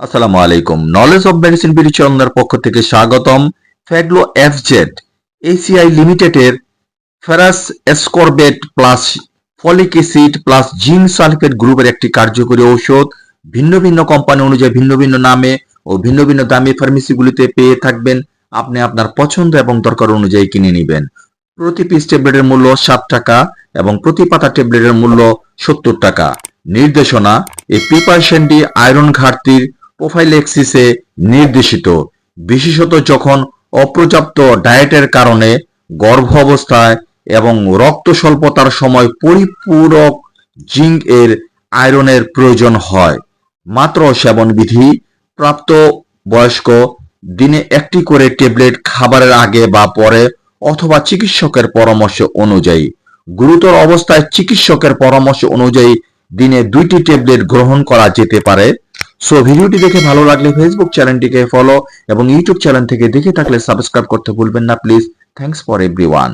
আসসালামু আলাইকুম। Knowledge of medicine BD চ্যানেলের পক্ষ থেকে স্বাগতম। ফ্যাগলো এফজেড এসিআই লিমিটেডের ferrous ascorbate plus folic acid plus zinc sulphate গ্রুপের একটি কার্যকরী ঔষধ ভিন্ন ভিন্ন কোম্পানি অনুযায়ী ভিন্ন ভিন্ন নামে ও ভিন্ন ভিন্ন দামি ফার্মেসিগুলিতে পেয়ে থাকবেন। আপনি আপনার পছন্দ এবং দরকার অনুযায়ী কিনে নেবেন। প্রতি পিস ট্যাবলেটের মূল্য 7 টাকা এবং প্রতি পাতা ট্যাবলেটের মূল্য 70 টাকা। নির্দেশনা: এই প্রিপারেশনটি আয়রন ঘাটতির প্রোফাইল্যাক্সিসে নির্দেশিত, বিশেষত যখন অপর্যাপ্ত ডায়েটের কারণে গর্ভ অবস্থায় এবং রক্ত স্বল্পতার সময় পরিপূরক জিঙ্ক এর আয়রনের প্রয়োজন হয়। মাত্র সেবনবিধি: প্রাপ্ত বয়স্ক দিনে একটি করে ট্যাবলেট খাবারের আগে বা পরে অথবা চিকিৎসকের পরামর্শ অনুযায়ী। গুরুতর অবস্থায় চিকিৎসকের পরামর্শ অনুযায়ী দিনে 2টি ট্যাবলেট গ্রহণ করা যেতে পারে। সো ভিডিওটি দেখে ভালো লাগলে ফেসবুক চ্যানেলটিকে ফলো এবং ইউটিউব চ্যানেল থেকে দেখে থাকলে সাবস্ক্রাইব করতে ভুলবেন না প্লিজ। Thanks for everyone.